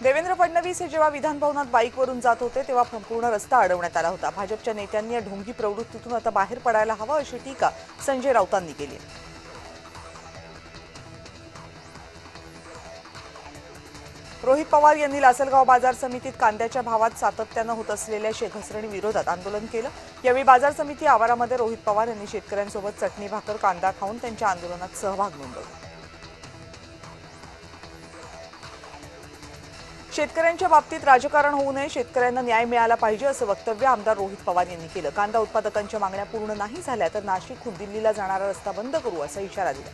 देवेंद्र फडणवीस हे जेव्हा विधानभवनात बाईकवरून जात होते तेव्हा संपूर्ण रस्ता अडवण्यात आला होता। भाजपच्या नेत्यांनी या ढोंगी प्रवृत्तीतून आता बाहेर पडायला हवं अशी टीका संजय राऊतांनी केली आहे। रोहित पवार यांनी लासलगाव बाजार समितीत कांद्याच्या भावात सातत्यानं होत असलेल्या घसरणी विरोधात आंदोलन केलं। यावेळी बाजार समिती आवारामध्ये रोहित पवार यांनी शेतकऱ्यांसोबत चटणी भाकर कांदा खाऊन त्यांच्या आंदोलनात सहभाग नोंदवला। शेतकऱ्यांच्या बाबतीत राजकारण होऊ नये, शेतकऱ्यांना न्याय मिळाला पाहिजे असं वक्तव्य आमदार रोहित पवार यांनी केलं। कांदा उत्पादकांच्या मागण्या पूर्ण नाही झाल्या तर नाशिकहून दिल्लीला जाणारा रस्ता बंद करू असा इशारा दिला।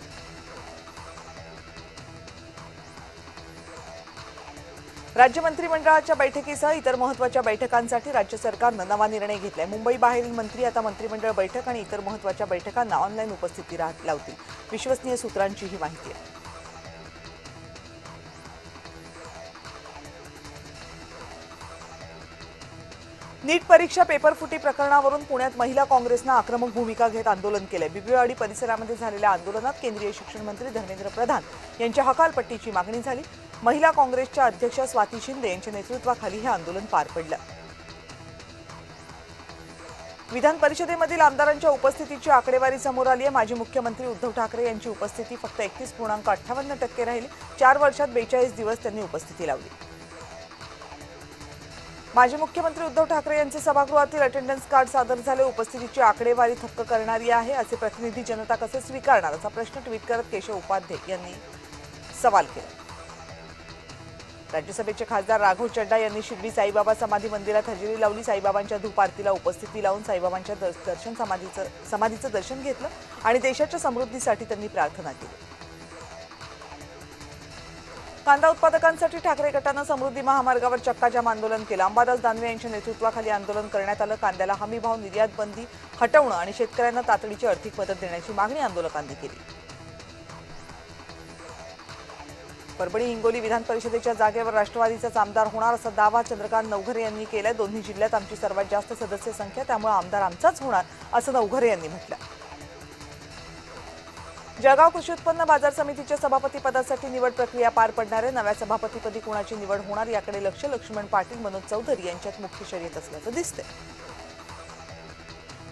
राज्य मंत्रिमंडळाच्या बैठकीसह इतर महत्त्वाच्या बैठकांसाठी राज्य सरकारनं नवा निर्णय घेतलाय। मुंबई बाहेरील मंत्री आता मंत्रिमंडळ बैठक आणि इतर महत्त्वाच्या बैठकांना ऑनलाईन उपस्थिती लावतील। विश्वसनीय सूत्रांची ही माहिती आहे। नीट परीक्षा पेपरफुटी प्रकरणावरून पुण्यात महिला काँग्रेसनं आक्रमक भूमिका घेत आंदोलन केलंय। बिबवेवाडी परिसरामध्ये झालेल्या आंदोलनात केंद्रीय शिक्षण मंत्री धर्मेंद्र प्रधान यांच्या हकालपट्टीची मागणी झाली। महिला काँग्रेसच्या अध्यक्ष स्वाती शिंदे यांच्या नेतृत्वाखाली हे आंदोलन पार पडलं। विधान परिषदेमधील आमदारांच्या उपस्थितीची आकडेवारी समोर आली आहे। माजी मुख्यमंत्री उद्धव ठाकरे यांची उपस्थिती फक्त 31.58% राहिली। 4 वर्षात 42 दिवस त्यांनी उपस्थिती लावली। माजी मुख्यमंत्री उद्धव ठाकरे यांचे सभागृहातील अटेंडन्स कार्ड सादर झाले। उपस्थितीची आकडेवारी थक्क करणारी आहे, असे प्रतिनिधी जनता कसे स्वीकारणार असा प्रश्न ट्विट करत केशव उपाध्ये यांनी सवाल केला। राज्यसभेचे खासदार राघव चड्डा यांनी शिर्डी साईबाबा समाधी मंदिरात हजेरी लावली। साईबाबांच्या धूप आरतीला उपस्थिती लावून साईबाबांच्या समाधीचं दर्शन घेतलं आणि देशाच्या समृद्धीसाठी त्यांनी प्रार्थना केली। कांदा उत्पादकांसाठी ठाकरे गटानं समृद्धी महामार्गावर चक्काजाम आंदोलन केलं। अंबादास दानवे यांच्या नेतृत्वाखाली आंदोलन करण्यात आलं। कांद्याला हमीभाव, निर्यात बंदी हटवणं आणि शेतकऱ्यांना तातडीची आर्थिक मदत देण्याची मागणी आंदोलकांनी केली। परभणी हिंगोली विधान परिषदेच्या जागेवर राष्ट्रवादीचाच आमदार होणार असा दावा चंद्रकांत नवघरे यांनी केलाय। दोन्ही जिल्ह्यात आमची सर्वात जास्त सदस्य संख्या, त्यामुळे आमदार आमचाच होणार असं नवघरे यांनी म्हटलं। जळगाव कृषी उत्पन्न बाजार समितीच्या सभापती पदासाठी निवड प्रक्रिया पार पडणार आहे। नव्या सभापतीपदी कोणाची निवड होणार याकडे लक्ष्मण पाटील, मनोज चौधरी यांच्यात मुख्य शर्यत असल्याचं दिसतंय।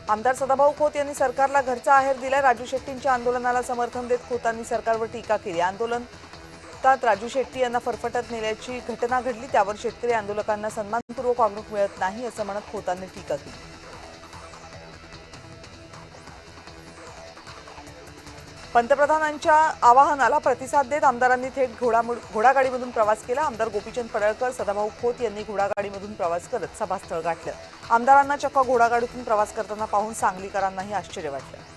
आमदार सदाभाऊ खोत यांनी सरकारला घरचा आहेर दिलाय। राजू शेट्टींच्या आंदोलनाला समर्थन देत खोतांनी सरकारवर टीका केली। आंदोलनात राजू शेट्टी यांना फरफटत नेल्याची घटना घडली, त्यावर शेतकरी आंदोलकांना सन्मानपूर्वक वागणूक मिळत नाही असं म्हणत खोतांनी टीका केली। पंतप्रधानांच्या आवाहनाला प्रतिसाद देत आमदारांनी थेट घोडागाडीमधून प्रवास केला। आमदार गोपीचंद पडळकर, सदाभाऊ खोत यांनी घोडागाडीमधून प्रवास करत सभास्थळ गाठलं। आमदारांना चक्क घोडागाडीतून प्रवास करताना पाहून सांगलीकरांनाही आश्चर्य वाटलं।